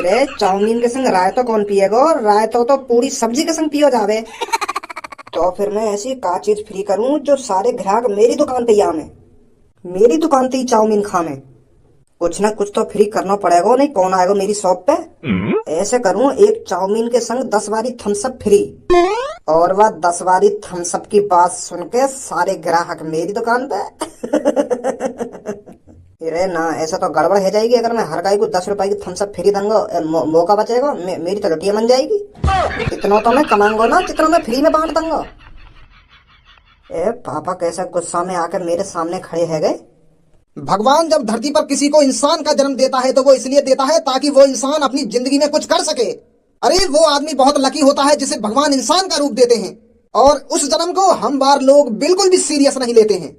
रे चाउमीन के संग रायता कौन पिएगा? रायता तो पूरी सब्जी के संग पियो जावे। तो फिर मैं ऐसी का चीज फ्री करूं जो सारे ग्राहक मेरी दुकान पे ही आवे, मेरी दुकान पे ही चाउमीन खावे। कुछ ना कुछ तो फ्री करना पड़ेगा, नहीं कौन आएगा मेरी शॉप पे। ऐसे करूं, एक चाउमीन के संग 10 बारी थम्सअप फ्री, और वह 10 बारी थम्सअप की बात सुन के सारे ग्राहक मेरी दुकान पे। अरे ना, ऐसा तो गड़बड़ हो जाएगी। अगर मैं हर गाय को 10 रुपए की थम्सअप फ्री दूंगा, मौका बचेगा, मेरी तो लुटिया बन जाएगी। इतना तो मैं कमाऊंगा ना जितना मैं फ्री में बांट दूंगा। ए पापा कैसा गुस्सा में आकर मेरे सामने खड़े है गए। भगवान जब धरती पर किसी को इंसान का जन्म देता है तो वो इसलिए देता है ताकि वो इंसान अपनी जिंदगी में कुछ कर सके। अरे वो आदमी बहुत लकी होता है जिसे भगवान इंसान का रूप देते हैं, और उस जन्म को हम बार लोग बिल्कुल भी सीरियस नहीं लेते हैं।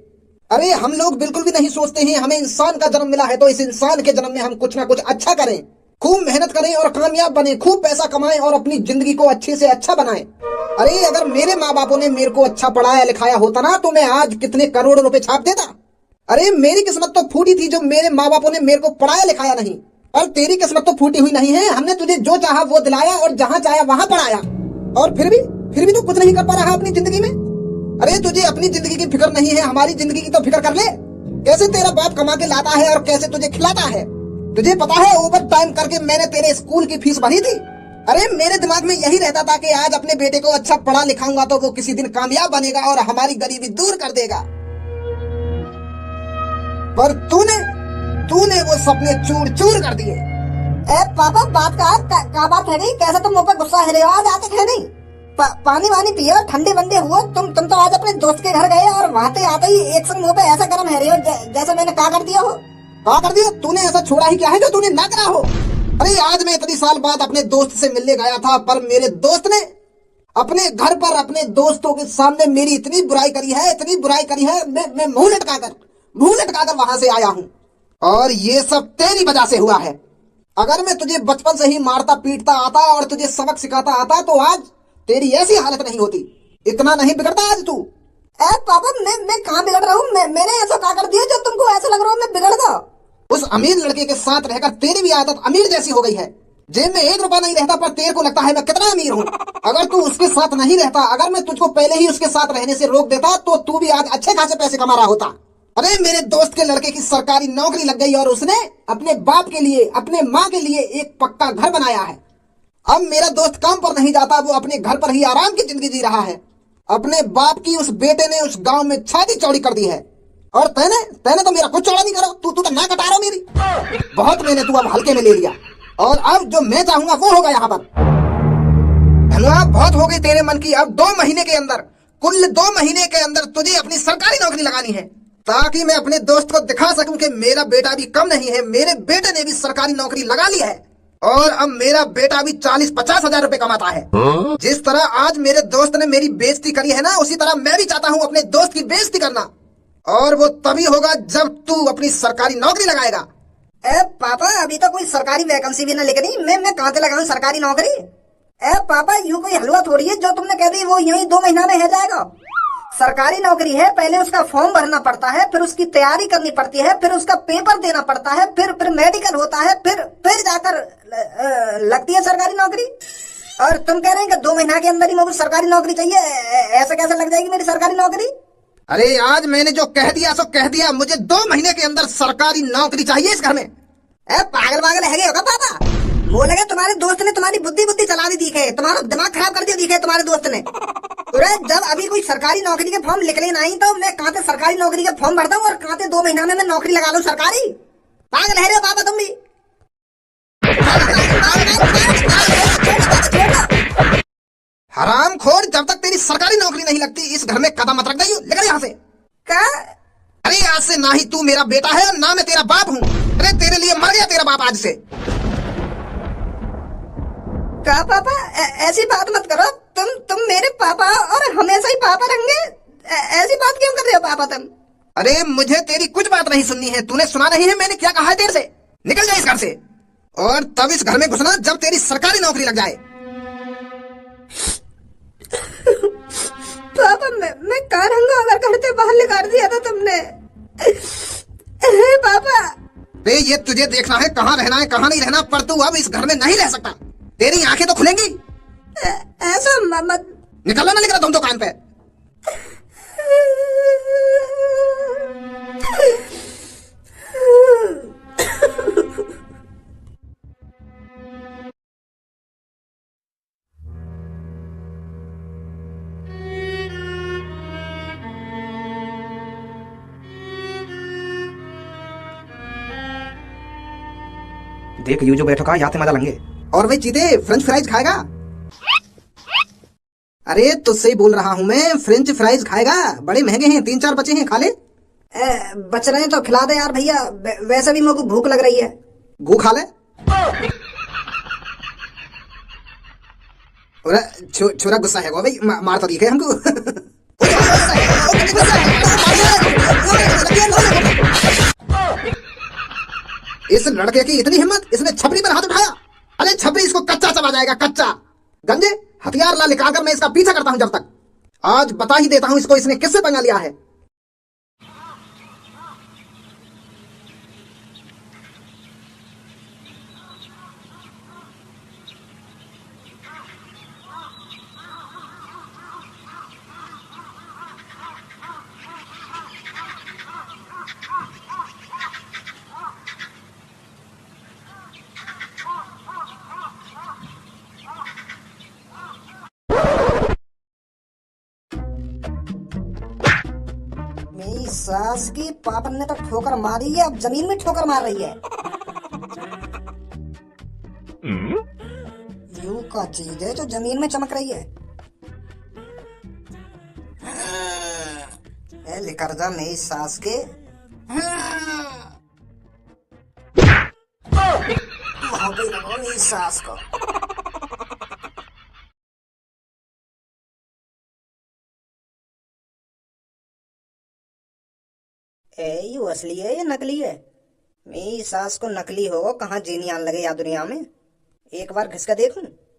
अरे हम लोग बिल्कुल भी नहीं सोचते हैं हमें इंसान का जन्म मिला है तो इस इंसान के जन्म में हम कुछ ना कुछ अच्छा करें, खूब मेहनत करें और कामयाब बने, खूब पैसा कमाएं और अपनी जिंदगी को अच्छे से अच्छा बनाएं। अरे अगर मेरे माँ बापों ने मेरे को अच्छा पढ़ाया लिखाया होता ना तो मैं आज कितने करोड़ों रुपए छाप देता। अरे मेरी किस्मत तो फूटी थी जो मेरे माँ बापों ने मेरे को पढ़ाया लिखाया नहीं, और तेरी किस्मत तो फूटी हुई नहीं है। हमने तुझे जो चाहा वो दिलाया और जहाँ चाहा वहाँ पढ़ाया, और फिर भी तू कुछ नहीं कर पा रहा अपनी जिंदगी में। अरे तुझे अपनी जिंदगी की फिक्र नहीं है, हमारी जिंदगी की तो फिक्र कर ले। कैसे तेरा बाप कमा के लाता है और कैसे तुझे खिलाता है। तुझे पता है ओवर टाइम करके मैंने तेरे स्कूल की फीस भरी थी। अरे मेरे दिमाग में यही रहता था कि आज अपने बेटे को अच्छा पढ़ा लिखाऊंगा तो वो किसी दिन कामयाब बनेगा और हमारी गरीबी दूर कर देगा। पर तूने वो सपने चूर चूर कर दिए। ए पापा, बात का बात है नहीं, कैसे तुम मुझ पर गुस्सा है रहे हो? आज आते है नहीं, पानी वानी पियो, ठंडे बंदे हुए। तुम तो आज अपने दोस्त के घर गए और वहाँ से आते ही एक संग मुंह पे ऐसा गरम है रहे हो जैसे मैंने कहा कर दिया हो। कहा कर दिया? तूने ऐसा छोड़ा ही क्या है जो तूने ना करा हो। अरे आज मैं इतनी साल बाद अपने दोस्त से मिलने गया था, पर मेरे दोस्त ने अपने घर पर अपने दोस्तों के सामने मेरी इतनी बुराई करी है, इतनी बुराई करी है। मैं मुंह लटकाकर वहां से आया हूँ, और ये सब तेरी वजह से हुआ है। अगर मैं तुझे बचपन से ही मारता पीटता आता और तुझे सबक सिखाता आता तो आज तेरी ऐसी हालत नहीं होती। इतना नहीं बिगड़ता आज तू। ए पापा, मैं कहाँ बिगड़ रहा हूँ? मैंने ऐसा क्या कर दिया जो तुमको ऐसा लग रहा हो मैं बिगड़ गया? उस अमीर लड़के के साथ रहकर तेरी भी आदत अमीर जैसी हो गई है। जेब में 1 रुपया नहीं रहता पर तेरे को लगता है मैं कितना अमीर हूँ। अगर तू उसके साथ नहीं रहता, अगर मैं तुझको पहले ही उसके साथ रहने से रोक देता तो तू भी आज अच्छे खासे पैसे कमा रहा होता। अरे मेरे दोस्त के लड़के की सरकारी नौकरी लग गई और उसने अपने बाप के लिए, अपने माँ के लिए एक पक्का घर बनाया है। अब मेरा दोस्त काम पर नहीं जाता, वो अपने घर पर ही आराम की जिंदगी जी रहा है। अपने बाप की उस बेटे ने उस गांव में छाती चौड़ी कर दी है, और तैने तो मेरा कुछ चौड़ा नहीं करो। तू तो ना कटा रहा मेरी। बहुत मैंने तू अब हल्के में ले लिया, और अब जो मैं चाहूंगा वो होगा यहाँ पर। धनुआ, बहुत हो गई तेरे मन की। अब 2 महीने के अंदर, कुल 2 महीने के अंदर तुझे अपनी सरकारी नौकरी लगानी है, ताकि मैं अपने दोस्त को दिखा सकूं कि मेरा बेटा भी कम नहीं है। मेरे बेटे ने भी सरकारी नौकरी लगा ली है, और अब मेरा बेटा भी 40-50 हजार रुपए कमाता है। जिस तरह आज मेरे दोस्त ने मेरी बेइज्जती करी है ना, उसी तरह मैं भी चाहता हूँ अपने दोस्त की बेइज्जती करना, और वो तभी होगा जब तू अपनी सरकारी नौकरी लगाएगा। ए पापा, अभी तो कोई सरकारी वैकेंसी भी ना निकली, मैं कहाँ से लगाऊं सरकारी नौकरी? ए पापा, यूं कोई हलवा थोड़ी है जो तुमने कह दी वो यूं ही 2 महीना में हो जाएगा। सरकारी नौकरी है, पहले उसका फॉर्म भरना पड़ता है, फिर उसकी तैयारी करनी पड़ती है, फिर उसका पेपर देना पड़ता है, फिर मेडिकल होता है, फिर जाकर लगती है सरकारी नौकरी। और तुम कह रहे हैं कि 2 महीना के अंदर ही मुझे सरकारी नौकरी चाहिए? ऐसा कैसे लग जाएगी मेरी सरकारी नौकरी? अरे आज मैंने जो कह दिया सो कह दिया। मुझे 2 महीने के अंदर सरकारी नौकरी चाहिए इस घर में। पागल है होगा पापा। वो लगे तुम्हारे दोस्त ने तुम्हारी बुद्धि चला दी दिखे, तुम्हारा दिमाग खराब कर दिया दिखे तुम्हारे दोस्त ने। जब अभी कोई सरकारी नौकरी के फॉर्म निकले नहीं तो मैं कहाँ से सरकारी नौकरी के फॉर्म भरता हूँ और कहाँ से 2 महीना में मैं नौकरी लगा लूँ सरकारी? पागल है रे पापा तुम भी। हरामखोर, जब तक तेरी सरकारी नौकरी नहीं लगती इस घर में कदम मत रख गई। लेकर यहाँ से। क्या? अरे आज से ना ही तू मेरा बेटा है और ना मैं तेरा बाप हूँ। अरे तेरे लिए मर गया तेरा बाप आज से। क्या पापा, ऐसी बात मत करो। तुम मेरे पापा और हमेशा ही पापा रहेंगे। ऐसी बात क्यों कर रहे हो पापा तुम? अरे मुझे तेरी कुछ बात नहीं सुननी है। तूने सुना नहीं है मैंने क्या कहा है तेरे से? निकल जाए इस घर से, और तब इस घर में घुसना जब तेरी सरकारी नौकरी लग जाए। पापा, मैं कहाँ रहूंगा अगर घर से बाहर निकाल दिया था तुमने? पापा बे ये तुझे देखना है कहाँ रहना है कहाँ नहीं रहना, पर तू अब इस घर में नहीं रह सकता। तेरी आंखें तो खुलेंगी। ऐसा मत। निकलना ना, निकला तुम दुकान पे। देख यू जो बैठो का यहाँ से मजा लेंगे। और भाई चीते फ्रेंच फ्राइज खाएगा? अरे तुझसे ही बोल रहा हूँ मैं, फ्रेंच फ्राइज खाएगा? बड़े महंगे हैं, 3-4 बचे हैं, खा ले। बच रहे हैं तो खिला दे यार भैया, वैसे भी मेरे को भूख लग रही है। गू खा ले। छोरा गुस्सा है भाई, मार तो दिखे हमको। इस लड़के की इतनी हिम्मत, इसने छपरी पर हाथ उठाया। अरे छपरी इसको कच्चा चबा जाएगा, कच्चा। गंजे हथियार ला निकाल कर मैं इसका पीछा करता हूं जब तक। आज बता ही देता हूं इसको इसने किससे पंगा लिया है। मेरी सास की पापन ने तो ठोकर मारी है, अब जमीन में ठोकर मार रही है। यू का चीज है जो जमीन में चमक रही है। लेकर जा मेरी सास के। वहां पे लगो मेरी सास को। यू असली है या नकली है? मेरी सास को नकली हो कहाँ जीनी आन लगे या दुनिया में। एक बार घिस कर देखूं।